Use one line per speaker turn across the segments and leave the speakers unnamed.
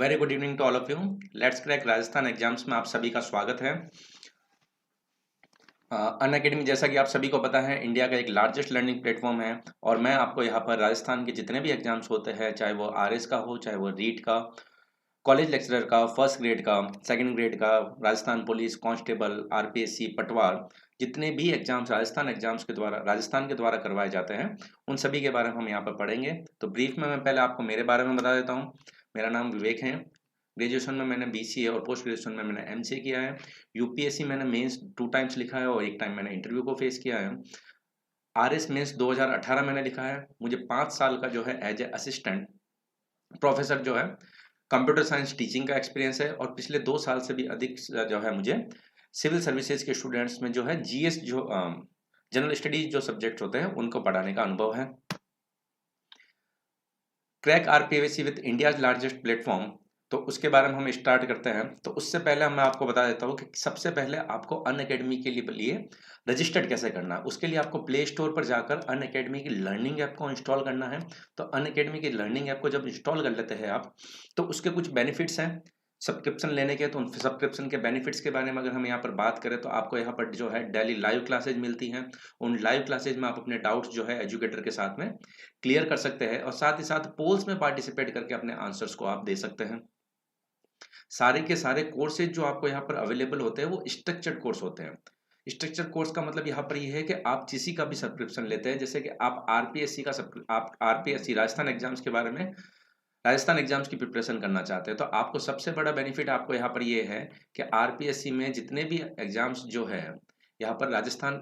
Very good evening to all of you. Let's crack Rajasthan exams में आप सभी का स्वागत है। अनअकैडमी जैसा कि आप सभी को पता है इंडिया का एक लार्जेस्ट लर्निंग प्लेटफॉर्म है और मैं आपको यहाँ पर राजस्थान के जितने भी एग्जाम्स होते हैं, चाहे वो आरएस का हो, चाहे वो रीट का, कॉलेज लेक्चरर का, फर्स्ट ग्रेड का, सेकंड ग्रेड का, राजस्थान पुलिस कांस्टेबल, आरपीएससी, पटवार, जितने भी एग्जाम्स राजस्थान के द्वारा करवाए जाते हैं उन सभी के बारे में हम यहाँ पर पढ़ेंगे। तो ब्रीफ में मैं पहले आपको मेरे बारे में बता देता हूँ। मेरा नाम विवेक है। ग्रेजुएशन में मैंने बीसीए और पोस्ट ग्रेजुएशन में मैंने एमसीए किया है। यूपीएससी मैंने मेंस 2 टाइम्स लिखा है और 1 टाइम मैंने इंटरव्यू को फेस किया है। आरएस मेंस 2018 मैंने लिखा है। मुझे 5 साल का जो है एज ए असिस्टेंट प्रोफेसर जो है कंप्यूटर साइंस टीचिंग का एक्सपीरियंस है और पिछले 2 साल से भी अधिक जो है मुझे सिविल सर्विसेज के स्टूडेंट्स में जो है जीएस जो जनरल स्टडीज जो सब्जेक्ट होते हैं उनको पढ़ाने का अनुभव है। Crack RPSC with India's largest platform, तो उसके बारे में हम स्टार्ट करते हैं। तो उससे पहले मैं आपको बता देता हूँ कि सबसे पहले आपको अनअकैडमी के लिए रजिस्टर्ड कैसे करना है। उसके लिए आपको प्ले स्टोर पर जाकर अनअकैडमी की लर्निंग ऐप को इंस्टॉल करना है। तो अनअकैडमी की लर्निंग ऐप को जब इंस्टॉल कर लेते हैं आप, तो उसके कुछ बेनिफिट्स हैं सब्सक्रिप्शन लेने के। तो उन सब्सक्रिप्शन के बेनिफिट्स के बारे में अगर हम यहाँ पर बात करें तो आपको यहाँ पर जो है डेली लाइव क्लासेज मिलती हैं। उन लाइव क्लासेज में आप अपने डाउट्स जो है एजुकेटर के साथ में क्लियर कर सकते हैं और साथ ही साथ पोल्स में पार्टिसिपेट करके अपने आंसर्स को आप दे सकते हैं। सारे के सारे कोर्सेज जो आपको यहाँ पर अवेलेबल होते हैं वो स्ट्रक्चर्ड कोर्स होते हैं। स्ट्रक्चर्ड कोर्स का मतलब यहाँ पर ये है कि आप किसी का भी सब्सक्रिप्शन लेते हैं, जैसे कि आप आरपीएससी राजस्थान एग्जाम्स के बारे में, राजस्थान एग्जाम्स की प्रिपरेशन करना चाहते हैं तो आपको सबसे बड़ा बेनिफिट आपको यहाँ पर ये है कि आरपीएससी में जितने भी एग्जाम्स जो है यहाँ पर राजस्थान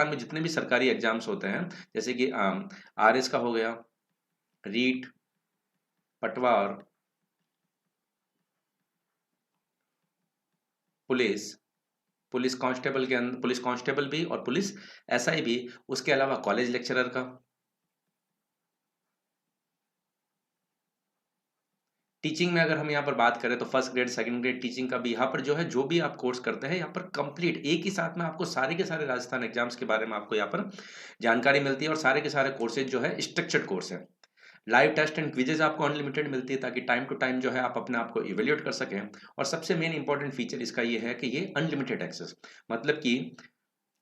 में जितने भी सरकारी एग्जाम्स होते हैं, जैसे कि आरएस का हो गया, रीट, पटवार, पुलिस कांस्टेबल के अंदर पुलिस कांस्टेबल भी और पुलिस एसआई भी, उसके अलावा कॉलेज लेक्चरर का, टीचिंग में अगर हम यहाँ पर बात करें तो first grade second grade teaching का भी यहाँ पर जो है जो भी आप कोर्स करते हैं यहाँ पर कंप्लीट एक ही साथ में आपको सारे के सारे राजस्थान एग्जाम्स के बारे में आपको यहाँ पर जानकारी मिलती है और सारे के सारे कोर्सेज जो है स्ट्रक्चर्ड कोर्स है। लाइव टेस्ट एंड क्विजेज आपको अनलिमिटेड मिलती है ताकि टाइम टू टाइम जो है आप अपने आप को इवेल्यूएट कर सकें। और सबसे मेन इंपॉर्टेंट फीचर इसका ये है कि ये अनलिमिटेड एक्सेस, मतलब कि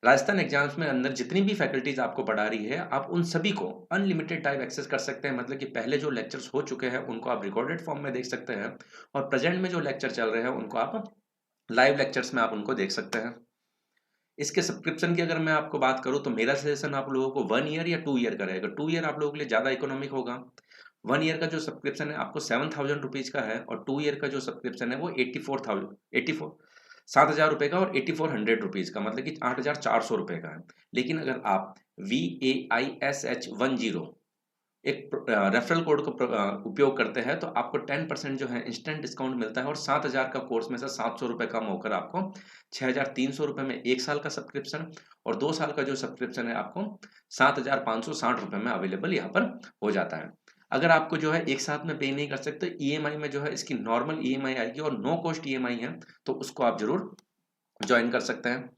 राजस्थान एग्जाम्स में अंदर जितनी भी फैकल्टीज आपको पढ़ा रही है आप उन सभी को अनलिमिटेड टाइम एक्सेस कर सकते हैं। मतलब कि पहले जो लेक्चर्स हो चुके हैं उनको आप रिकॉर्डेड फॉर्म में देख सकते हैं और प्रेजेंट में जो लेक्चर चल रहे हैं उनको आप लाइव लेक्चर्स में आप उनको देख सकते हैं। इसके सब्सक्रिप्शन की अगर मैं आपको बात करूं तो मेरा सजेशन आप लोगों को 1 ईयर या 2 ईयर का रहेगा। 2 ईयर आप लोगों के लिए ज़्यादा इकोनॉमिक होगा। 1 ईयर का जो सब्सक्रिप्शन है आपको 7,000 रुपीज़ का है और 2 ईयर का जो सब्सक्रिप्शन है वो 7,000 रुपये का और 8,400 रुपीज़ का, मतलब कि 8,400 रुपये का है। लेकिन अगर आप VAISH10 एक रेफरल कोड को उपयोग करते हैं तो आपको 10% जो है इंस्टेंट डिस्काउंट मिलता है और 7,000 का कोर्स में से 700 रुपये कम होकर आपको 6,300 रुपये में 1 साल का सब्सक्रिप्शन और 2 साल का जो सब्सक्रिप्शन है आपको 7,560 रुपये में अवेलेबल यहाँ पर हो जाता है। अगर आपको जो है एक साथ में पे नहीं कर सकते, ईएमआई में जो है इसकी नॉर्मल ईएमआई आएगी और नो कॉस्ट ईएमआई है, तो उसको आप जरूर ज्वाइन कर सकते हैं।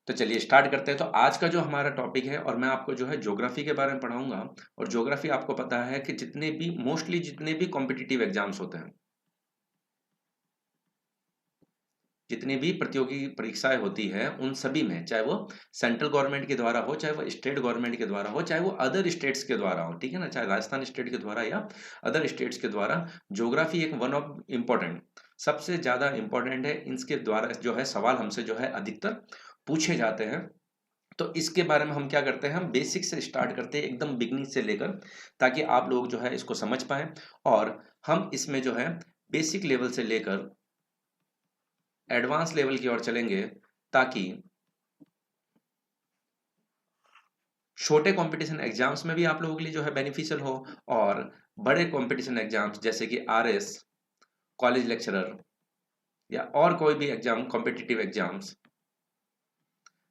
तो चलिए स्टार्ट करते हैं। तो आज का जो हमारा टॉपिक है और मैं आपको जो है ज्योग्राफी के बारे में पढ़ाऊंगा। और ज्योग्राफी आपको पता है कि जितने भी कॉम्पिटिटिव एग्जाम्स होते हैं, जितनी भी प्रतियोगी परीक्षाएं होती है उन सभी में, चाहे वो सेंट्रल गवर्नमेंट के द्वारा हो, चाहे वो स्टेट गवर्नमेंट के द्वारा हो, चाहे वो अदर स्टेट्स के द्वारा हो, ठीक है ना, चाहे राजस्थान स्टेट के द्वारा या अदर स्टेट्स के द्वारा, ज्योग्राफी एक वन ऑफ इम्पोर्टेंट, सबसे ज्यादा इम्पोर्टेंट है। इसके द्वारा जो है सवाल हमसे जो है अधिकतर पूछे जाते हैं। तो इसके बारे में हम क्या करते हैं, हम बेसिक से स्टार्ट करते हैं, एकदम बिगनिंग से लेकर, ताकि आप लोग जो है इसको समझ पाएं। और हम इसमें जो है बेसिक लेवल से लेकर एडवांस लेवल की ओर चलेंगे ताकि छोटे कंपटीशन एग्जाम्स में भी आप लोगों के लिए जो है बेनिफिशियल हो और बड़े कंपटीशन एग्जाम्स जैसे कि आरएस, कॉलेज लेक्चरर या और कोई भी एग्जाम, कॉम्पिटिटिव एग्जाम्स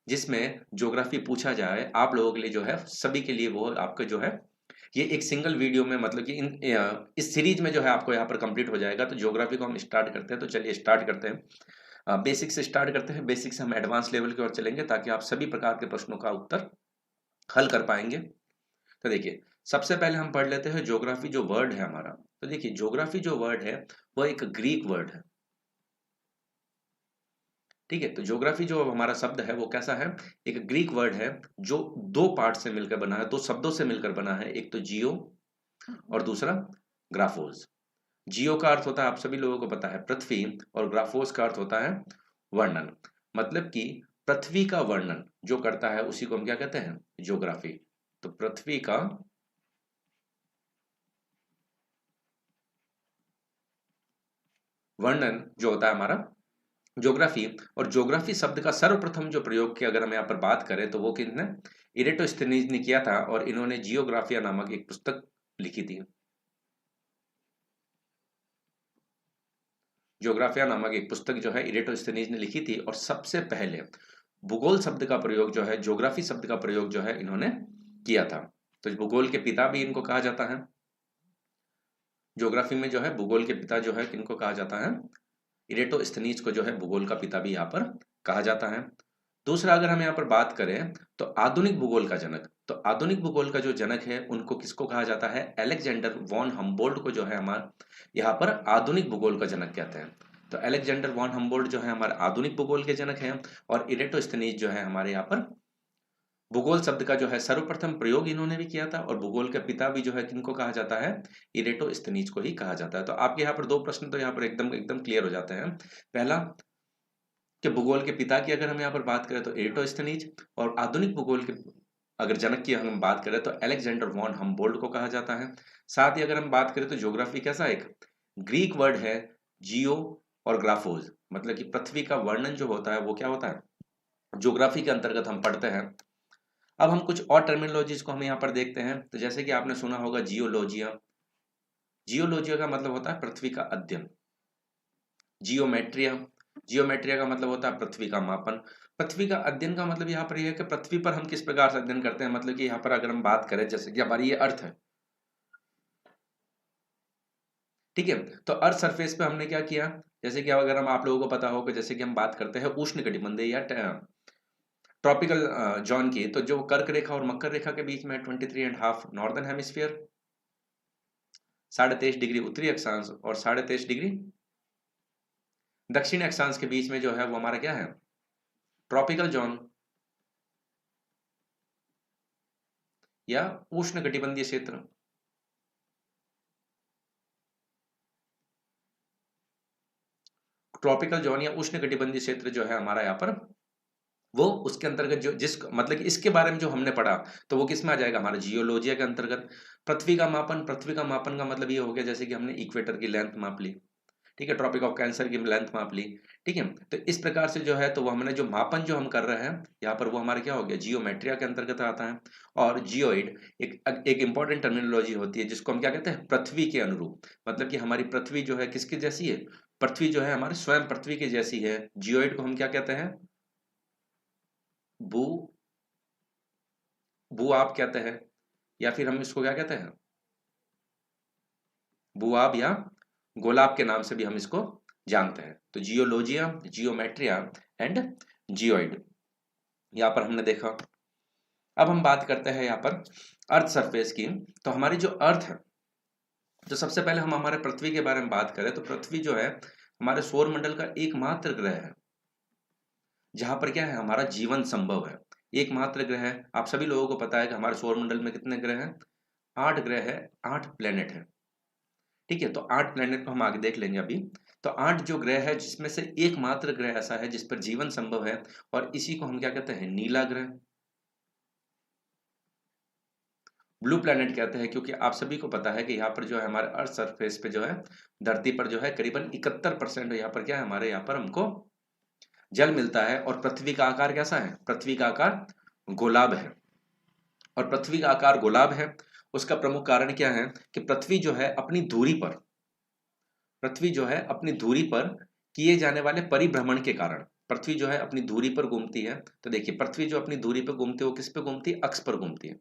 जिसमें ज्योग्राफी पूछा जाए, आप लोगों के लिए जो है सभी के लिए वो आपका जो है ये एक सिंगल वीडियो में, मतलब कि इस सीरीज में जो है आपको यहाँ पर कंप्लीट हो जाएगा। तो ज्योग्राफी को हम स्टार्ट करते हैं। तो चलिए स्टार्ट करते हैं। बेसिक से स्टार्ट करते हैं, बेसिक से हम एडवांस लेवल की ओर चलेंगे ताकि आप सभी प्रकार के प्रश्नों का उत्तर हल कर पाएंगे। तो देखिए सबसे पहले हम पढ़ लेते हैं ज्योग्राफी जो वर्ड है हमारा। तो देखिए ज्योग्राफी जो वर्ड है वो एक ग्रीक वर्ड है, ठीक है। तो ज्योग्राफी जो हमारा शब्द है वो कैसा है, एक ग्रीक वर्ड है जो दो पार्ट से मिलकर बना है, दो शब्दों से मिलकर बना है, एक तो जियो और दूसरा ग्राफोस। जियो का अर्थ होता है, आप सभी लोगों को पता है, पृथ्वी, और ग्राफोस का अर्थ होता है वर्णन। मतलब कि पृथ्वी का वर्णन जो करता है उसी को हम क्या कहते हैं, ज्योग्राफी। तो पृथ्वी का वर्णन जो होता है हमारा ज्योग्राफी। और ज्योग्राफी शब्द का सर्वप्रथम जो प्रयोग की अगर हम यहाँ पर बात करें तो वो किसने, इरेटोस्थनीज ने किया था, और इन्होंने जियोग्राफिया नामक एक पुस्तक लिखी थी। ज्योग्राफिया नामक एक पुस्तक जो है इरेटोस्थनीज ने लिखी थी, और सबसे पहले भूगोल शब्द का प्रयोग जो है, ज्योग्राफी शब्द का प्रयोग जो है इन्होंने किया था। तो भूगोल के पिता भी इनको कहा जाता है। ज्योग्राफी में जो है भूगोल के पिता जो है किनको कहा जाता है, इरेटोस्थनीज को जो है भूगोल का पिता भी यहाँ पर कहा जाता है। दूसरा अगर हम यहाँ पर बात करें तो आधुनिक भूगोल का जनक, तो आधुनिक भूगोल का जो जनक है उनको किसको कहा जाता है, अलेक्जेंडर वॉन हम्बोल्ट को जो है हमारा यहाँ पर आधुनिक भूगोल का जनक कहते हैं। तो अलेक्जेंडर वॉन हम्बोल्ट जो है हमारे आधुनिक भूगोल के जनक हैं, और इरेटोस्थनीज जो है हमारे यहाँ पर भूगोल शब्द का जो है सर्वप्रथम प्रयोग इन्होंने भी किया था, और भूगोल के पिता भी जो है किनको कहा जाता है, इरेटोस्थनीज को ही कहा जाता है। तो आपके यहाँ पर दो प्रश्न तो यहाँ पर एकदम एकदम क्लियर हो जाते हैं। पहला कि भूगोल के पिता की अगर हम यहाँ पर बात करें तो इरेटोस्थनीज, और आधुनिक भूगोल के अगर जनक की हम बात करें तो अलेक्जेंडर वॉन हम्बोल्ट को कहा जाता है। साथ ही अगर हम बात करें तो ज्योग्राफी कैसा एक ग्रीक वर्ड है, जियो और ग्राफोज, मतलब कि पृथ्वी का वर्णन जो होता है वो क्या होता है, ज्योग्राफी के अंतर्गत हम पढ़ते हैं। अब हम कुछ और टर्मिनोलॉजीज को हम यहाँ पर देखते हैं। तो जैसे कि आपने सुना होगा जियोलॉजिया, जियोलॉजिया का मतलब होता है पृथ्वी का अध्ययन। जियोमेट्रिया, जियोमेट्रिया का मतलब होता है पृथ्वी का मापन। पृथ्वी का अध्ययन का मतलब यहाँ पर यह है कि पृथ्वी पर हम किस प्रकार से अध्ययन करते हैं, मतलब कि यहाँ पर अगर हम बात करें जैसे कि हमारी ये अर्थ है, ठीक है। तो अर्थ सरफेस पे हमने क्या किया, जैसे कि अगर हम आप लोगों को पता हो कि जैसे कि हम बात करते हैं उष्ण कटिबंधीय या ट्रॉपिकल जोन की, तो जो कर्क रेखा और मकर रेखा के बीच में 23.5 नॉर्दर्न हेमिस्फीयर, 23.5 डिग्री उत्तरी अक्षांश और 23.5 डिग्री दक्षिणी अक्षांश के बीच में जो है वो हमारा क्या है, ट्रॉपिकल जोन या उष्ण कटिबंधीय क्षेत्र। ट्रॉपिकल जोन या उष्ण कटिबंधीय क्षेत्र जो है हमारा यहाँ पर, वो उसके अंतर्गत जो जिस मतलब कि इसके बारे में जो हमने पढ़ा तो वो किस में आ जाएगा, हमारा जियोलॉजिया के अंतर्गत। पृथ्वी का मापन, पृथ्वी का मापन का मतलब ये हो गया जैसे कि हमने इक्वेटर की लेंथ माप ली, ठीक है, ट्रॉपिक ऑफ कैंसर की लेंथ माप ली, ठीक है। तो इस प्रकार से जो है तो वो हमने जो मापन जो हम कर रहे हैं यहाँ पर वो हमारे क्या हो गया, जियोमेट्रिया के अंतर्गत आता है। और जियोइड एक इंपॉर्टेंट टर्मिनोलॉजी होती है जिसको हम क्या कहते हैं, पृथ्वी के अनुरूप, मतलब कि हमारी पृथ्वी जो है किसकी जैसी है, पृथ्वी जो है हमारे स्वयं पृथ्वी की जैसी है। जियोइड को हम क्या कहते हैं, भू भू आप कहते हैं, या फिर हम इसको क्या कहते हैं, भूआब या गोलाब के नाम से भी हम इसको जानते हैं। तो जियोलॉजिया, जियोमेट्रिया एंड जियोइड यहाँ पर हमने देखा। अब हम बात करते हैं यहाँ पर अर्थ सरफेस की। तो हमारी जो अर्थ है, तो सबसे पहले हम हमारे पृथ्वी के बारे में बात करें तो पृथ्वी जो है हमारे सौर मंडल का एकमात्र ग्रह है जहां पर क्या है, हमारा जीवन संभव है। एकमात्र ग्रह है। आप सभी लोगों को पता है कि हमारे सौर मंडल में कितने ग्रह हैं, 8 ग्रह है, 8 प्लेनेट है, ठीक है। तो 8 प्लेनेट को हम आगे देख लेंगे अभी। तो 8 जो ग्रह है जिसमें से एकमात्र ग्रह ऐसा है जिस पर जीवन संभव है, और इसी को हम क्या कहते हैं, नीला ग्रह, ब्लू प्लेनेट कहते हैं। क्योंकि आप सभी को पता है कि यहाँ पर जो है हमारे अर्थ सरफेस पे जो है, धरती पर जो है करीबन 71% यहाँ पर क्या है, हमारे यहाँ पर हमको जल मिलता है। और पृथ्वी का आकार कैसा है, पृथ्वी का आकार गोलाब है। और पृथ्वी का आकार गोलाब है, उसका प्रमुख कारण क्या है कि पृथ्वी जो है अपनी धुरी पर, पृथ्वी जो है अपनी धुरी पर किए जाने वाले परिभ्रमण के कारण, पृथ्वी जो है अपनी धुरी पर घूमती है। तो देखिए पृथ्वी जो अपनी धुरी पर घूमती है वो किस पे घूमती है, अक्ष पर घूमती है।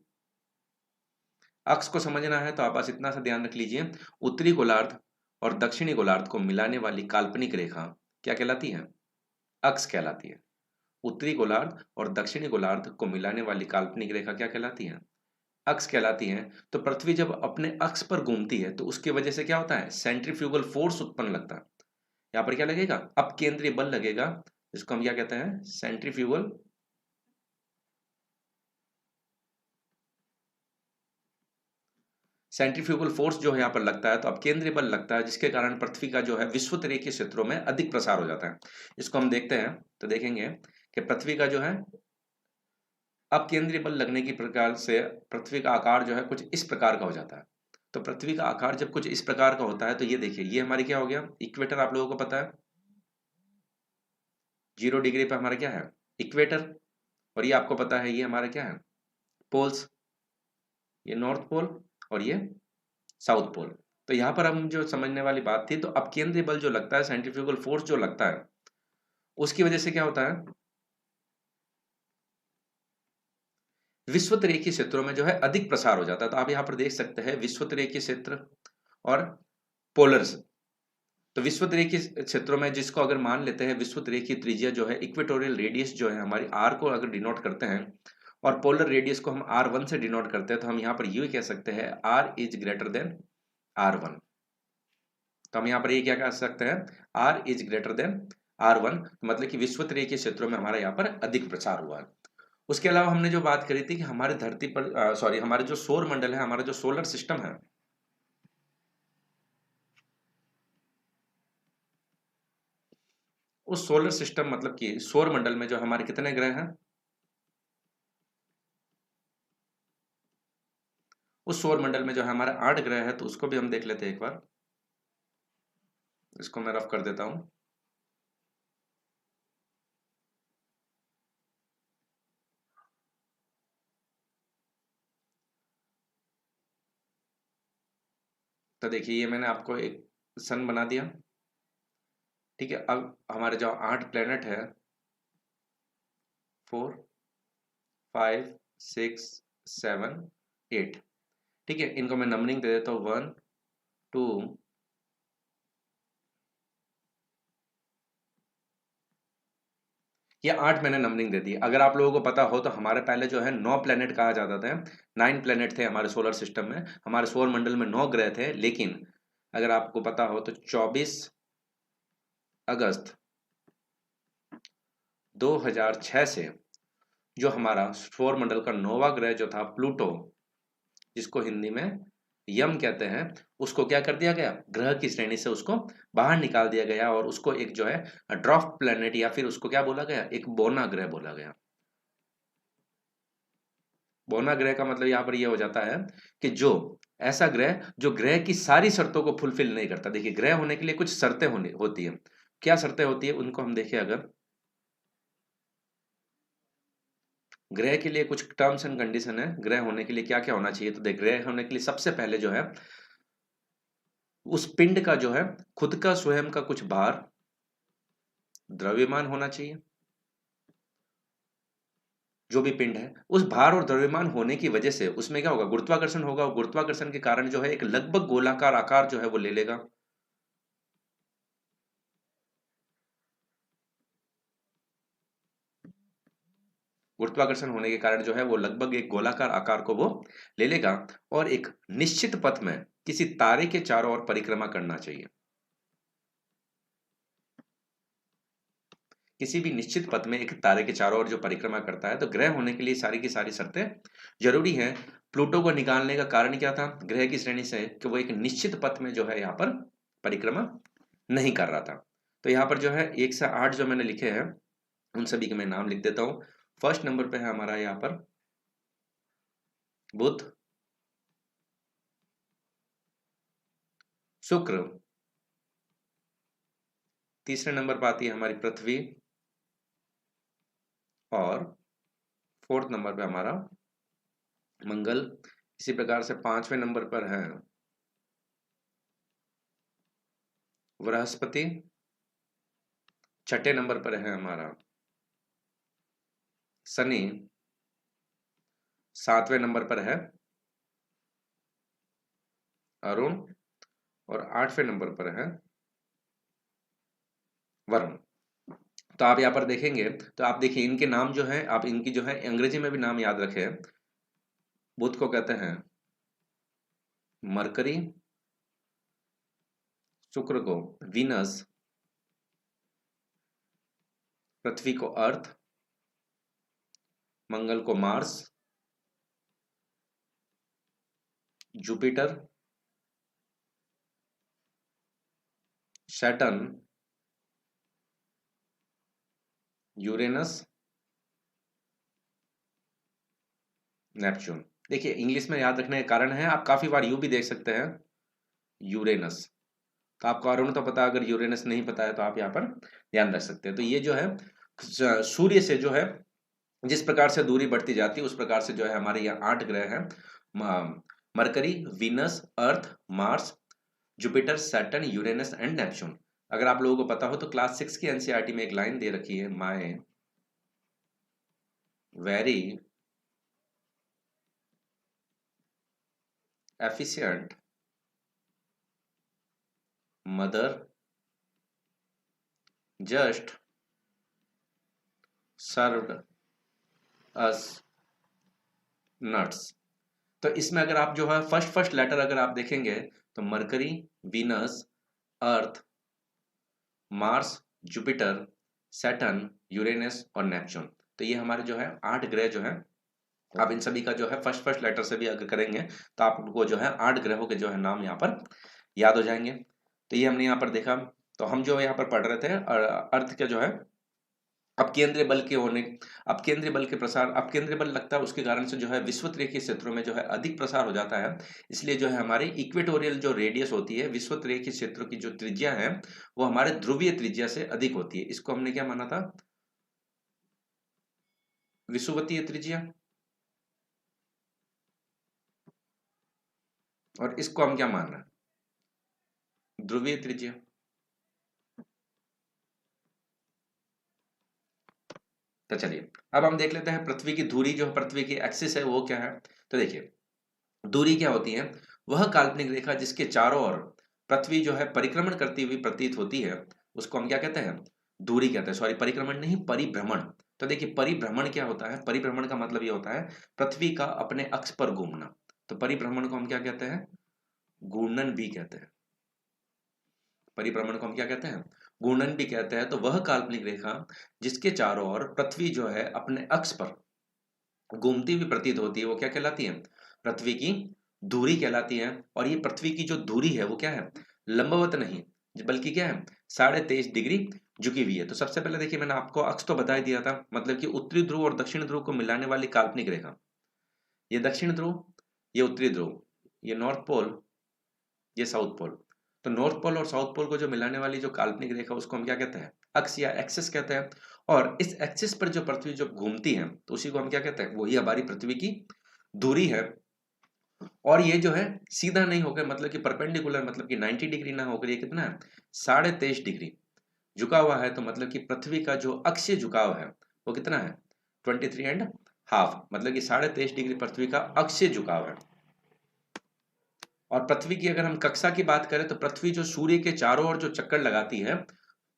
अक्ष को समझना है तो आप बस इतना सा ध्यान रख लीजिए, उत्तरी गोलार्ध और दक्षिणी गोलार्ध को मिलाने वाली काल्पनिक रेखा क्या कहलाती है, अक्ष कहलाती है। उत्तरी गोलार्ध और दक्षिणी गोलार्ध को मिलाने वाली काल्पनिक रेखा क्या कहलाती है, अक्ष कहलाती हैं। तो पृथ्वी जब अपने अक्ष पर घूमती है तो उसकी वजह से क्या होता है, सेंट्रीफ्यूगल फोर्स उत्पन्न लगता है। यहाँ पर क्या लगेगा, अपकेंद्रीय बल लगेगा, जिसको हम क्या कहते हैं, सेंट्रीफ्यूगल फोर्स जो है यहाँ पर लगता है, तो अपकेंद्रीय बल लगता है, जिसके कारण पृथ्वी का जो है विषुवत रेखीय क्षेत्रों में अधिक प्रसार हो जाता है। इसको हम देखते हैं तो देखेंगे कि पृथ्वी का जो है अपकेंद्रीय बल लगने की प्रकार से पृथ्वी का आकार जो है कुछ इस प्रकार का हो जाता है। तो पृथ्वी का आकार जब कुछ इस प्रकार का होता है तो ये देखिए, ये हमारी क्या हो गया, इक्वेटर, आप लोगों को पता है 0 डिग्री पे हमारा क्या है, इक्वेटर। और ये आपको पता है ये हमारा क्या है, पोल्स, ये नॉर्थ पोल और ये साउथ पोल। तो यहाँ पर हम जो समझने वाली बात थी, तो अपकेंद्रीय बल जो लगता है, सेंट्रीफ्यूगल फोर्स जो लगता है, उसकी वजह से क्या होता है, विषुवत रेखीय क्षेत्रों में जो है अधिक प्रसार हो जाता है। तो आप यहाँ पर देख सकते हैं विषुवत रेखीय क्षेत्र और पोलर्स। तो विषुवत रेखीय क्षेत्रों में, जिसको अगर मान लेते हैं विषुवत रेखीय त्रिज्या जो है, इक्वेटोरियल रेडियस जो है हमारी आर को अगर डिनोट करते हैं, और पोलर रेडियस को हम R1 से डिनोट करते हैं, तो हम यहाँ पर ये कह सकते हैं R is greater than R1। तो हम यहाँ पर ये क्या कह सकते हैं, R is greater than R1, मतलब कि विषुवत रेखीय क्षेत्रों में हमारा यहाँ पर अधिक प्रसार हुआ है। उसके अलावा हमने जो बात करी थी कि हमारे धरती पर सॉरी हमारे जो सौर मंडल है, हमारा जो सोलर सिस्टम है, उस सोलर सिस्टम मतलब कि सौर मंडल में जो हमारे कितने ग्रह हैं, उस सौर मंडल में जो है हमारे 8 ग्रह है। तो उसको भी हम देख लेते हैं एक बार, इसको मैं रफ कर देता हूं। तो देखिए ये मैंने आपको एक सन बना दिया, ठीक है। अब हमारे जो 8 प्लेनेट है, 4, 5, 6, 7, 8, ठीक है, इनको मैं नंबरिंग दे देता हूँ 1, 2, ये 8 मैंने नंबरिंग दे दी। अगर आप लोगों को पता हो तो हमारे पहले जो है 9 प्लेनेट कहा जाता था, 9 प्लेनेट थे हमारे सोलर सिस्टम में, हमारे सौर मंडल में 9 ग्रह थे। लेकिन अगर आपको पता हो तो 24 अगस्त 2006 से जो हमारा सौर मंडल का 9वां ग्रह जो था प्लूटो, जिसको हिंदी में यम कहते हैं, उसको क्या कर दिया गया, ग्रह की श्रेणी से उसको बाहर निकाल दिया गया, और उसको एक जो है ड्वार्फ प्लैनेट, या फिर उसको क्या बोला गया, एक बोना ग्रह बोला गया। बोना ग्रह का मतलब यहाँ पर यह हो जाता है कि जो ऐसा ग्रह जो ग्रह की सारी शर्तों को फुलफिल नहीं करता। देखिए ग्रह होने के लिए कुछ शर्तें होनी होती है, क्या शर्तें होती है उनको हम देखें। अगर ग्रह के लिए कुछ टर्म्स एंड कंडीशन है, ग्रह होने के लिए क्या क्या होना चाहिए, तो देख ग्रह होने के लिए सबसे पहले जो है उस पिंड का जो है खुद का स्वयं का कुछ भार द्रव्यमान होना चाहिए। जो भी पिंड है उस भार और द्रव्यमान होने की वजह से उसमें क्या होगा, गुरुत्वाकर्षण होगा, और गुरुत्वाकर्षण के कारण जो है एक लगभग गोलाकार आकार जो है वो ले लेगा। गुरुत्वाकर्षण होने के कारण जो है वो लगभग एक गोलाकार आकार को वो ले लेगा, और एक निश्चित पथ में किसी तारे के चारों ओर परिक्रमा करना चाहिए। किसी भी निश्चित पथ में एक तारे के चारों ओर जो परिक्रमा करता है, तो ग्रह होने के लिए सारी की सारी शर्तें जरूरी हैं। प्लूटो को निकालने का कारण क्या था ग्रह की श्रेणी से, कि वो एक निश्चित पथ में जो है यहाँ पर परिक्रमा नहीं कर रहा था। तो यहाँ पर जो है 1 से 8 जो मैंने लिखे हैं, उन सभी के मैं नाम लिख देता हूँ। फर्स्ट नंबर पे है हमारा यहाँ पर बुध, शुक्र, तीसरे नंबर पर आती है हमारी पृथ्वी, और फोर्थ नंबर पे हमारा मंगल। इसी प्रकार से 5वें नंबर पर है बृहस्पति, छठे नंबर पर है हमारा शनि, 7वें नंबर पर है अरुण, और 8वें नंबर पर है वरुण। तो आप यहाँ पर देखेंगे तो आप देखिए इनके नाम जो है, आप इनकी जो है अंग्रेजी में भी नाम याद रखें। बुध को कहते हैं मरकरी, शुक्र को वीनस, पृथ्वी को अर्थ, मंगल को Mars, Jupiter, Saturn, Uranus, Neptune. देखिए इंग्लिश में याद रखने का कारण है, आप काफी बार यू भी देख सकते हैं, यूरेनस। तो आपको अरुण तो पता, अगर यूरेनस नहीं पता है तो आप यहाँ पर ध्यान रख सकते हैं। तो ये जो है सूर्य से जो है जिस प्रकार से दूरी बढ़ती जाती है उस प्रकार से जो है हमारे यहाँ 8 ग्रह हैं, mercury, Venus, earth, Mars, Jupiter, Saturn, Uranus and Neptune. अगर आप लोगों को पता हो तो क्लास 6 की एनसीईआरटी में एक लाइन दे रखी है, my very efficient mother just served us nuts. तो इसमें अगर आप जो है फर्स्ट लेटर अगर आप देखेंगे तो मरकरी, वीनस, अर्थ, मार्स, जुपिटर, सैटर्न, यूरेनस और नेपच्यून। तो ये हमारे जो है 8 ग्रह जो है, आप इन सभी का जो है फर्स्ट लेटर से भी अगर करेंगे तो आपको जो है 8 ग्रहों के जो है नाम यहाँ पर याद हो जाएंगे। तो ये हमने यहाँ पर देखा। तो हम जो यहाँ पर पढ़ रहे थे अर्थ के जो है अपकेंद्रीय बल के होने, अपकेंद्रीय बल के प्रसार, अपकेंद्रीय बल लगता है उसके कारण से जो है विषुवत रेखीय क्षेत्रों में जो है अधिक प्रसार हो जाता है। इसलिए जो है हमारे इक्वेटोरियल जो रेडियस होती है, विषुवत रेखीय क्षेत्रों की जो त्रिज्या है वो हमारे ध्रुवीय त्रिज्या से अधिक होती है। इसको हमने क्या माना था, विषुवतीय त्रिज्या, और इसको हम क्या मान रहे हैं, ध्रुवीय त्रिज्या। तो चलिए अब हम देख लेते हैं पृथ्वी की धुरी, जो पृथ्वी की एक्सिस है वो क्या है। तो देखिए दूरी क्या होती है, वह काल्पनिक रेखा जिसके चारों ओर पृथ्वी जो है परिक्रमण करती हुई प्रतीत होती है उसको हम क्या कहते हैं, दूरी कहते हैं। सॉरी, परिक्रमण नहीं, परिभ्रमण। तो देखिए परिभ्रमण क्या होता है, परिभ्रमण का मतलब ये होता है पृथ्वी का अपने अक्ष पर घूमना। तो परिभ्रमण को हम क्या कहते हैं, घूर्णन भी कहते हैं। परिभ्रमण को हम क्या कहते हैं, घूर्णन भी कहते हैं। तो वह काल्पनिक रेखा जिसके चारों ओर पृथ्वी जो है अपने अक्ष पर घूमती हुई प्रतीत होती है वो क्या कहलाती है, पृथ्वी की धुरी कहलाती है। और ये पृथ्वी की जो धुरी है वो क्या है, लंबवत नहीं बल्कि क्या है, 23.5 डिग्री झुकी हुई है। तो सबसे पहले देखिए मैंने आपको अक्ष तो बता ही दिया था, मतलब कि उत्तरी ध्रुव और दक्षिण ध्रुव को मिलाने वाली काल्पनिक रेखा, ये दक्षिण ध्रुव, ये उत्तरी ध्रुव, ये नॉर्थ पोल, ये साउथ पोल। तो नॉर्थ पोल और साउथ पोल को जो मिलाने वाली जो काल्पनिक रेखा उसको हम क्या कहते हैं, अक्ष या एक्सिस कहते हैं। और इस एक्सिस पर जो पृथ्वी जो घूमती है तो उसी को हम क्या कहते हैं, वही हमारी पृथ्वी की दूरी है। और ये जो है सीधा नहीं होकर, मतलब कि परपेंडिकुलर, मतलब कि 90 डिग्री ना होकर ये कितना है, 23.5 डिग्री झुका हुआ है। तो मतलब कि पृथ्वी का जो अक्षीय झुकाव है वो कितना है, 23.5, मतलब कि 23.5 डिग्री पृथ्वी का अक्षीय झुकाव है। और पृथ्वी की अगर हम कक्षा की बात करें तो पृथ्वी जो सूर्य के चारों ओर जो चक्कर लगाती है,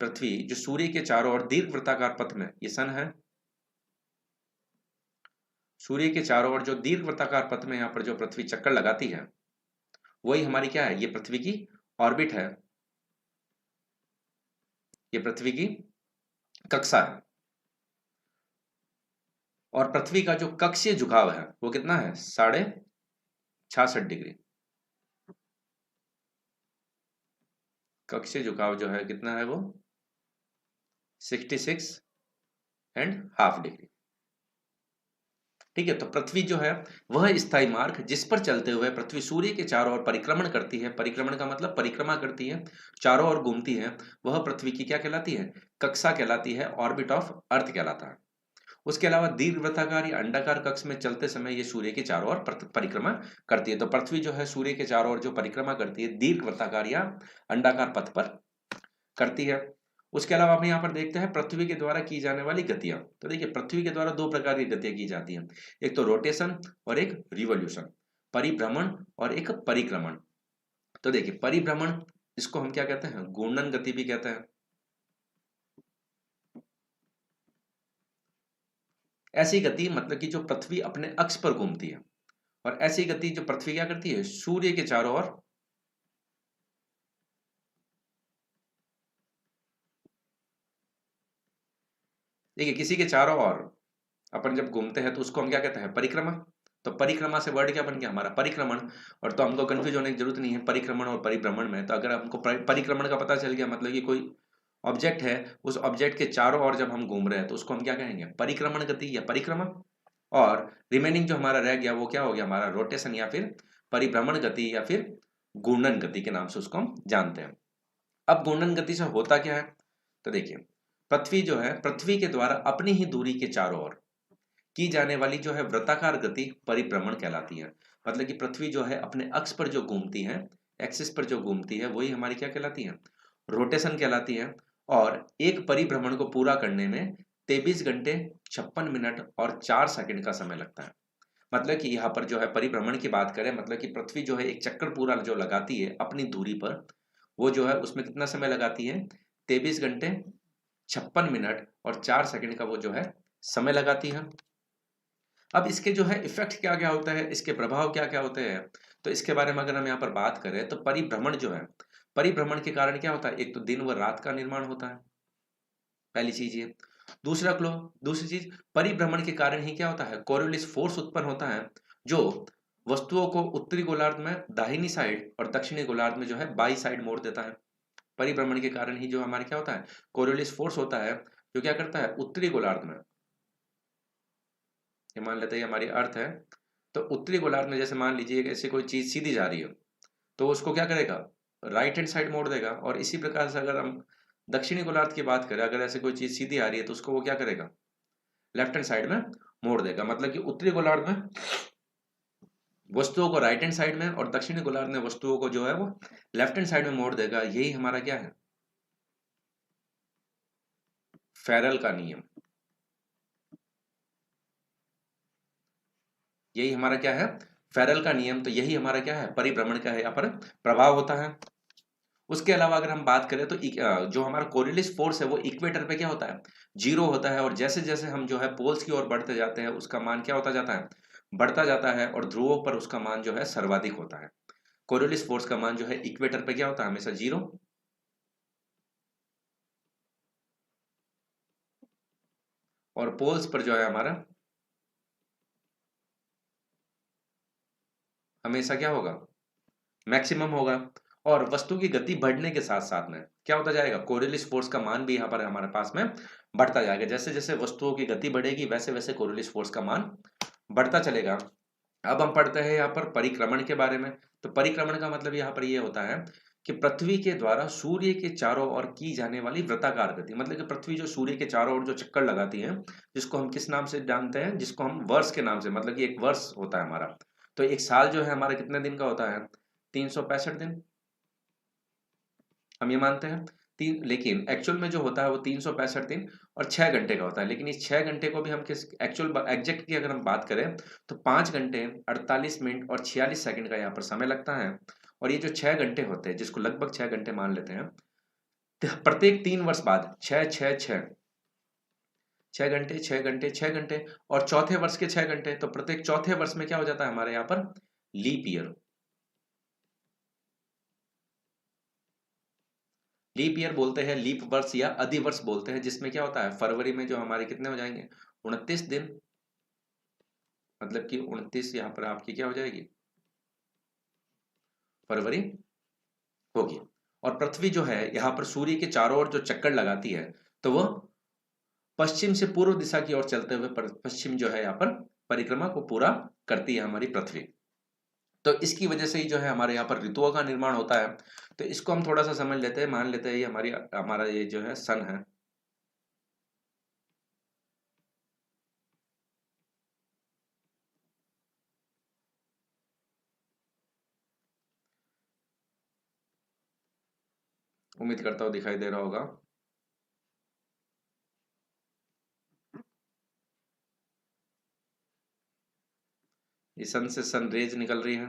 पृथ्वी जो सूर्य के चारों ओर दीर्घ वृत्ताकार पथ में, ये सन है, सूर्य के चारों ओर जो दीर्घ वृत्ताकार पथ में यहाँ पर जो पृथ्वी चक्कर लगाती है वही हमारी क्या है, ये पृथ्वी की ऑर्बिट है, ये पृथ्वी की कक्षा है। और पृथ्वी का जो कक्षीय झुकाव है वो कितना है, 66.5 डिग्री। कक्षीय झुकाव जो है कितना है वो 66.5 डिग्री। ठीक है। तो पृथ्वी जो है वह स्थायी मार्ग जिस पर चलते हुए पृथ्वी सूर्य के चारों ओर परिक्रमण करती है, परिक्रमण का मतलब परिक्रमा करती है, चारों ओर घूमती है, वह पृथ्वी की क्या कहलाती है, कक्षा कहलाती है, ऑर्बिट ऑफ अर्थ कहलाता है। उसके अलावा दीर्घवृत्ताकार या अंडाकार कक्ष में चलते समय ये सूर्य के चारों ओर परिक्रमा करती है। तो पृथ्वी जो है सूर्य के चारों ओर जो परिक्रमा करती है दीर्घवृत्ताकार या अंडाकार पथ पर करती है। उसके अलावा हम यहाँ पर देखते हैं पृथ्वी के द्वारा की जाने वाली गतियां। तो देखिए पृथ्वी के द्वारा 2 प्रकार की गतियां की जाती हैं, एक तो रोटेशन और एक रिवॉल्यूशन, परिभ्रमण और एक परिक्रमण। तो देखिए परिभ्रमण, इसको हम क्या कहते हैं, घूर्णन गति भी कहते हैं। ऐसी गति मतलब कि जो पृथ्वी अपने अक्ष पर घूमती है और ऐसी गति जो पृथ्वी क्या करती है, सूर्य के चारों ओर, देखिए किसी के चारों ओर अपन जब घूमते हैं तो उसको हम क्या कहते हैं, परिक्रमा। तो परिक्रमा से वर्ड क्या बन गया हमारा, परिक्रमण। और तो हमको कंफ्यूज होने की जरूरत नहीं है परिक्रमण और परिभ्रमण में। तो अगर हमको परिक्रमण का पता चल गया, मतलब कि कोई ऑब्जेक्ट है, उस ऑब्जेक्ट के चारों ओर जब हम घूम रहे हैं तो उसको हम क्या कहेंगे, परिक्रमण गति या परिक्रमा। और रिमेनिंग जो हमारा रह गया वो क्या हो गया हमारा, रोटेशन या फिर परिभ्रमण गति या फिर घूर्णन गति के नाम से उसको हम जानते हैं। अब घूर्णन गति से होता क्या है, तो देखिए पृथ्वी जो है, पृथ्वी के द्वारा अपनी ही दूरी के चारों ओर की जाने वाली जो है वृत्ताकार गति परिभ्रमण कहलाती है। मतलब कि पृथ्वी जो है अपने अक्ष पर जो घूमती है, एक्सिस पर जो घूमती है, वही हमारी क्या कहलाती है, रोटेशन कहलाती है। और एक परिभ्रमण को पूरा करने में 23 घंटे 56 मिनट और 4 सेकंड का समय लगता है। मतलब कि यहाँ पर जो है परिभ्रमण की बात करें, मतलब कि पृथ्वी जो है एक चक्कर पूरा जो लगाती है अपनी दूरी पर, वो जो है उसमें कितना समय लगाती है, 23 घंटे 56 मिनट और 4 सेकंड का वो जो है समय लगाती है। अब इसके जो है इफेक्ट क्या क्या होता है, इसके प्रभाव क्या क्या होते हैं, तो इसके बारे में अगर हम यहाँ पर बात करें तो परिभ्रमण जो है, परिभ्रमण के कारण क्या होता है, एक तो दिन व रात का निर्माण होता है, पहली चीज ये। दूसरा क्लो दूसरी चीज, परिभ्रमण के कारण ही क्या होता है, कोरियोलिस फोर्स उत्पन्न होता है, जो वस्तुओं को उत्तरी गोलार्ध में दाहिनी साइड और दक्षिणी गोलार्ध में जो है बाई साइड मोड़ देता है। परिभ्रमण के कारण ही जो हमारे क्या होता है, कोरियोलिस फोर्स होता है, जो क्या करता है उत्तरी गोलार्ध में, ये मान लेते हैं हमारी अर्थ है, तो उत्तरी गोलार्ध में जैसे मान लीजिए ऐसी कोई चीज सीधी जा रही है, तो उसको क्या करेगा, राइट हैंड साइड मोड़ देगा। और इसी प्रकार से अगर हम दक्षिणी गोलार्ध की बात करें, अगर ऐसे कोई चीज सीधी आ रही है तो उसको वो क्या करेगा, लेफ्ट हैंड साइड में मोड़ देगा। मतलब कि उत्तरी गोलार्ध में वस्तुओं को राइट हैंड साइड में और दक्षिणी गोलार्ध में वस्तुओं को जो है वो लेफ्ट हैंड साइड में मोड़ देगा। यही हमारा क्या है, फेरल का नियम। यही हमारा क्या है, फेरल का नियम। तो यही हमारा क्या है, परिभ्रमण का है यहाँ पर प्रभाव होता है। उसके अलावा अगर हम बात करें तो जो हमारा कोरियोलिस फोर्स है वो इक्वेटर पे क्या होता है, जीरो होता है। और जैसे जैसे हम जो है पोल्स की ओर बढ़ते जाते हैं उसका मान क्या होता जाता है, बढ़ता जाता है। और ध्रुवों पर उसका मान जो है सर्वाधिक होता है। कोरियोलिस फोर्स का मान जो है इक्वेटर पे क्या होता है, हमेशा जीरो। और पोल्स पर जो है हमारा हमेशा क्या होगा, मैक्सिमम होगा। और वस्तु की गति बढ़ने के साथ साथ में क्या होता जाएगा, कोरियोलिस फोर्स का मान भी यहाँ पर हमारे पास में बढ़ता जाएगा। जैसे जैसे वस्तुओं की गति बढ़ेगी वैसे वैसे कोरियोलिस फोर्स का मान बढ़ता चलेगा। अब हम पढ़ते हैं यहाँ पर परिक्रमण के बारे में। तो परिक्रमण का मतलब यहाँ पर ये होता है कि पृथ्वी के द्वारा सूर्य के चारों ओर की जाने वाली वृत्ताकार गति। मतलब कि पृथ्वी जो सूर्य के चारों ओर जो चक्कर लगाती है, जिसको हम किस नाम से जानते हैं, जिसको हम वर्ष के नाम से, मतलब कि एक वर्ष होता है हमारा। तो एक साल जो है हमारा कितने दिन का होता है, 365 दिन, हम ये मानते हैं। तीन, लेकिन एक्चुअल में जो होता है वो 365 दिन और 6 घंटे का होता है। लेकिन इस 6 घंटे को भी हम किस एक्चुअल एग्जैक्ट की अगर हम बात करें तो 5 घंटे 48 मिनट और 46 सेकंड का यहाँ पर समय लगता है। और ये जो 6 घंटे होते हैं, जिसको लगभग 6 घंटे मान लेते हैं, तो प्रत्येक 3 वर्ष बाद 6 6 6 6 घंटे 6 घंटे 6 घंटे और चौथे वर्ष के 6 घंटे, तो प्रत्येक चौथे वर्ष में क्या हो जाता है हमारे यहाँ पर, लीप ईयर। लीप ईयर बोलते हैं, लीप वर्ष या अधिवर्ष बोलते हैं, जिसमें क्या होता है फरवरी में जो हमारे कितने हो जाएंगे, 29 दिन। मतलब कि 29 यहाँ पर आपकी क्या हो जाएगी, फरवरी होगी। और पृथ्वी जो है यहाँ पर सूर्य के चारों ओर जो चक्कर लगाती है, तो वो पश्चिम से पूर्व दिशा की ओर चलते हुए पश्चिम जो है यहाँ पर परिक्रमा को पूरा करती है हमारी पृथ्वी। तो इसकी वजह से ही जो है हमारे यहाँ पर ऋतुओं का निर्माण होता है। तो इसको हम थोड़ा सा समझ लेते हैं, मान लेते हैं ये हमारी हमारा ये जो है सन है। उम्मीद करता हूँ दिखाई दे रहा होगा। ये सन से सन रेज निकल रही है।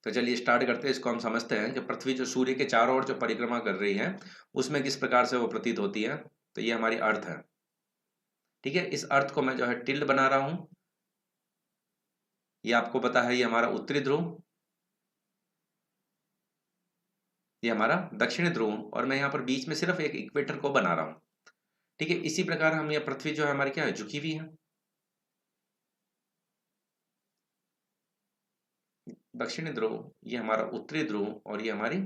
तो चलिए स्टार्ट करते हैं, इसको हम समझते हैं कि पृथ्वी जो सूर्य के चारों ओर जो परिक्रमा कर रही है उसमें किस प्रकार से वो प्रतीत होती है। तो ये हमारी अर्थ है, ठीक है। इस अर्थ को मैं जो है टिल्ड बना रहा हूं। ये आपको पता है, ये हमारा उत्तरी ध्रुव, ये हमारा दक्षिणी ध्रुव, और मैं यहाँ पर बीच में सिर्फ एक इक्वेटर को बना रहा हूँ, ठीक है। इसी प्रकार हम, ये पृथ्वी जो है हमारी क्या है, झुकी हुई है। दक्षिणी ध्रुव, ये हमारा उत्तरी ध्रुव, और ये हमारी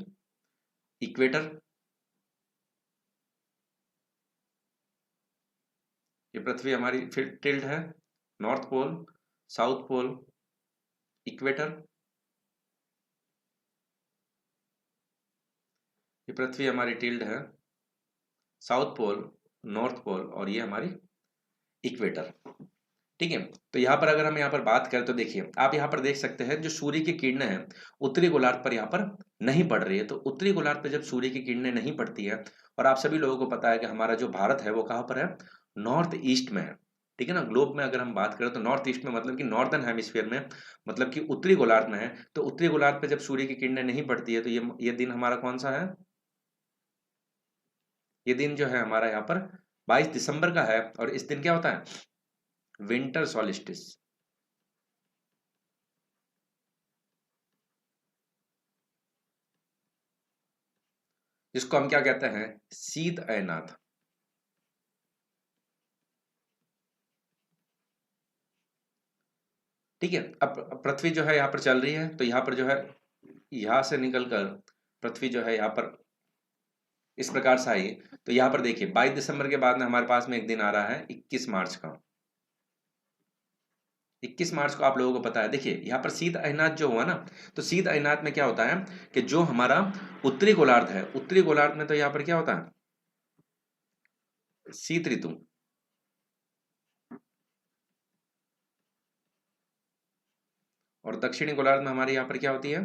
इक्वेटर। ये पृथ्वी हमारी फिर टिल्ड है, north pole, south pole, equator. ये पृथ्वी हमारी टिल्ड है, साउथ पोल, नॉर्थ पोल, और ये हमारी इक्वेटर, ठीक है। तो यहाँ पर अगर हम यहाँ पर बात करें तो देखिए, आप यहाँ पर देख सकते हैं जो सूर्य की किरणें हैं उत्तरी गोलार्ध पर यहाँ पर नहीं पड़ रही है। तो उत्तरी गोलार्ध पर जब सूर्य की किरणें नहीं पड़ती है, और आप सभी लोगों को पता है कि हमारा जो भारत है वो कहाँ पर है, नॉर्थ ईस्ट में है, ठीक है ना। ग्लोब में अगर हम बात करें तो नॉर्थ ईस्ट में, मतलब कि नॉर्दर्न हेमिस्फीयर में, मतलब कि उत्तरी गोलार्ध में है। तो उत्तरी गोलार्ध पे जब सूर्य की किरणें नहीं पड़ती है तो ये दिन हमारा कौन सा है, ये दिन जो है हमारा यहाँ पर 22 दिसंबर का है। और इस दिन क्या होता है, विंटर सॉलिस्टिस, जिसको हम क्या कहते हैं, शीत अयनात, ठीक है। अब पृथ्वी जो है यहाँ पर चल रही है, तो यहाँ पर जो है, यहाँ से निकलकर पृथ्वी जो है यहाँ पर इस प्रकार से आई। तो यहाँ पर देखिए 22 दिसंबर के बाद में हमारे पास में एक दिन आ रहा है 21 मार्च का। 21 मार्च को आप लोगों को पता है, देखिए यहाँ पर शीत अयनात जो हुआ ना, तो शीत अयनात में क्या होता है कि जो हमारा उत्तरी गोलार्ध है, उत्तरी गोलार्ध में तो यहाँ पर क्या होता है, शीत ऋतु, और दक्षिणी गोलार्ध में हमारे यहाँ पर क्या होती है,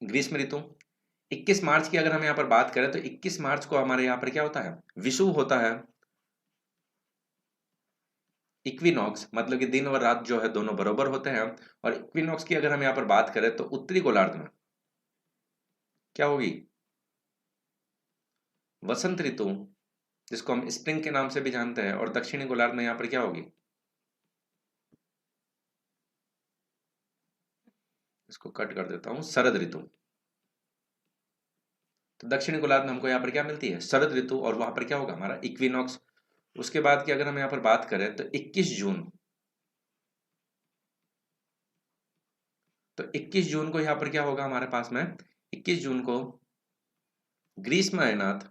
ग्रीष्म ऋतु। 21 मार्च की अगर हम यहाँ पर बात करें तो 21 मार्च को हमारे यहाँ पर क्या होता है, विषुव होता है। इक्विनॉक्स मतलब कि दिन और रात जो है दोनों बराबर होते हैं। और इक्विनॉक्स की अगर हम यहाँ पर बात करें तो उत्तरी गोलार्ध में क्या होगी, वसंत ऋतु, जिसको हम स्प्रिंग के नाम से भी जानते हैं। और दक्षिणी गोलार्ध में यहाँ पर क्या होगी, इसको कट कर देता हूं, शरद ऋतु। तो दक्षिणी गोलार्ध में हमको यहाँ पर क्या मिलती है, शरद ऋतु, और वहां पर क्या होगा हमारा इक्विनॉक्स। उसके बाद की अगर हम यहाँ पर बात करें तो 21 जून, तो 21 जून को यहाँ पर क्या होगा हमारे पास में, 21 जून को ग्रीष्म अयनात,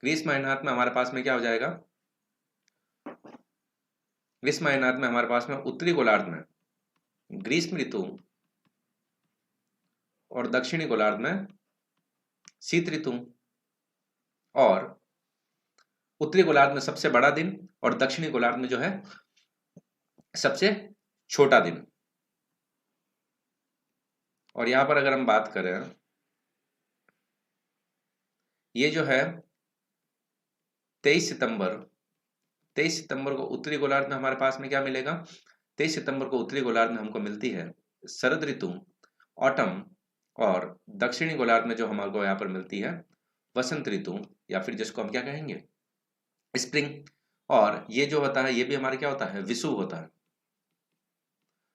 ग्रीष्म अयनात में हमारे पास में क्या हो जाएगा, ग्रीष्म अयनात में हमारे पास में उत्तरी गोलार्ध में ग्रीष्म ऋतु, और दक्षिणी गोलार्ध में शीत ऋतु। और उत्तरी गोलार्ध में सबसे बड़ा दिन, और दक्षिणी गोलार्ध में जो है सबसे छोटा दिन। और यहां पर अगर हम बात करें, ये जो है 23 सितंबर, 23 सितंबर को उत्तरी गोलार्ध में हमारे पास में क्या मिलेगा, 23 सितंबर को उत्तरी गोलार्ध में हमको मिलती है शरद ऋतु, ऑटम। और दक्षिणी गोलार्ध में जो हमको यहाँ पर मिलती है वसंत ऋतु, या फिर जिसको हम क्या कहेंगे, स्प्रिंग। और ये जो होता है ये भी हमारे क्या होता है, विषुव होता है।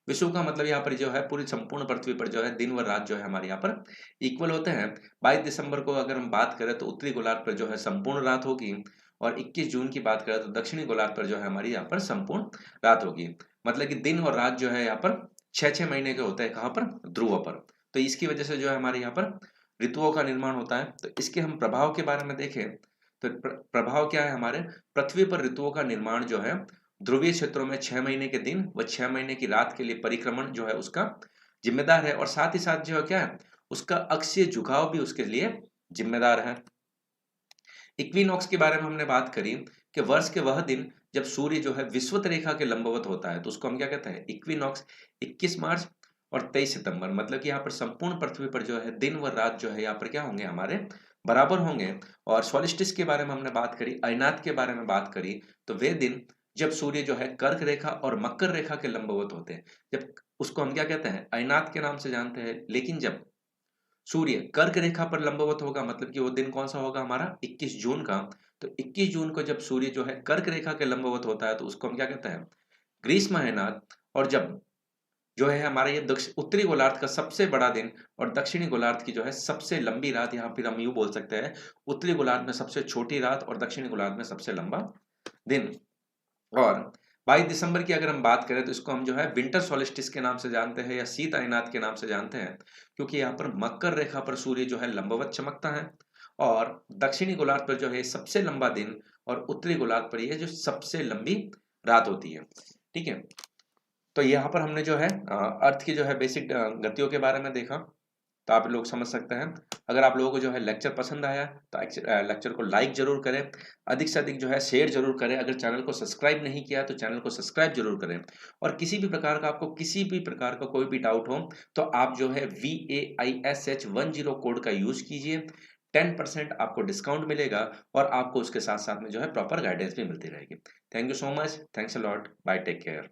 विषुव का मतलब यहाँ पर जो है पूरी संपूर्ण पृथ्वी पर जो है दिन व रात जो है हमारे यहाँ पर इक्वल होते हैं। 22 दिसंबर को अगर हम बात करें तो उत्तरी गोलार्ध पर जो है संपूर्ण रात होगी, और 21 जून की बात करें तो दक्षिणी गोलार्ध पर जो है हमारी यहाँ पर संपूर्ण रात होगी। मतलब कि दिन और रात जो है यहाँ पर 6-6 महीने के होते हैं, कहाँ पर, ध्रुव पर। तो इसकी वजह से जो है हमारे यहाँ पर ऋतुओं का निर्माण होता है। तो इसके हम प्रभाव के बारे में देखें तो प्रभाव क्या है, हमारे पृथ्वी पर ऋतुओं का निर्माण जो है ध्रुवीय क्षेत्रों में 6 महीने के दिन व 6 महीने की रात के लिए परिक्रमण जो है उसका जिम्मेदार है। और साथ ही साथ जो है क्या है, उसका अक्षीय झुकाव भी उसके लिए जिम्मेदार है। इक्विनॉक्स के बारे में हमने बात करी कि वर्ष के वह दिन जब सूर्य जो है विषुवत रेखा के लंबवत होता है, तो उसको हम क्या कहते हैं, इक्विनॉक्स। 21 मार्च और 23 सितंबर, मतलब कि यहाँ पर संपूर्ण पृथ्वी पर जो है दिन व रात जो है यहाँ पर क्या होंगे, हमारे बराबर होंगे। और सोलिस्टिस के बारे में हमने बात करी, अयनात के बारे में बात करी, तो वे दिन जब सूर्य जो है कर्क रेखा और मकर रेखा के लंबवत होते हैं, जब उसको हम क्या कहते हैं, अयनात के नाम से जानते हैं। लेकिन जब सूर्य कर्क रेखा पर लंबवत होगा, मतलब कि वो दिन कौन सा होगा हमारा 21 जून का, तो 21 जून को जब सूर्य जो है कर्क रेखा के लंबवत होता है तो उसको हम क्या कहते हैं, ग्रीष्म अयनात। और जब जो है हमारा ये उत्तरी गोलार्ध का सबसे बड़ा दिन और दक्षिणी गोलार्ध की जो है सबसे लंबी रात, यहाँ फिर हम यूं बोल सकते हैं, उत्तरी गोलार्ध में सबसे छोटी रात और दक्षिणी गोलार्ध में सबसे लंबा दिन। और 22 दिसंबर की अगर हम बात करें तो इसको हम जो है विंटर सोलिस्टिस के नाम से जानते हैं या शीत अयनात के नाम से जानते हैं, क्योंकि यहाँ पर मकर रेखा पर सूर्य जो है लंबवत चमकता है और दक्षिणी गोलार्ध पर जो है सबसे लंबा दिन और उत्तरी गोलार्ध पर यह जो सबसे लंबी रात होती है। ठीक है, तो यहाँ पर हमने जो है अर्थ की जो है बेसिक गतियों के बारे में देखा, तो आप लोग समझ सकते हैं। अगर आप लोगों को जो है लेक्चर पसंद आया तो लेक्चर को लाइक जरूर करें, अधिक से अधिक जो है शेयर जरूर करें। अगर चैनल को सब्सक्राइब नहीं किया तो चैनल को सब्सक्राइब जरूर करें। और किसी भी प्रकार का आपको किसी भी प्रकार का कोई भी डाउट हो तो आप जो है VAISH10 कोड का यूज कीजिए, 10% आपको डिस्काउंट मिलेगा और आपको उसके साथ साथ में जो है प्रॉपर गाइडेंस भी मिलती रहेगी। Thank you so much, thanks a lot, bye, take care.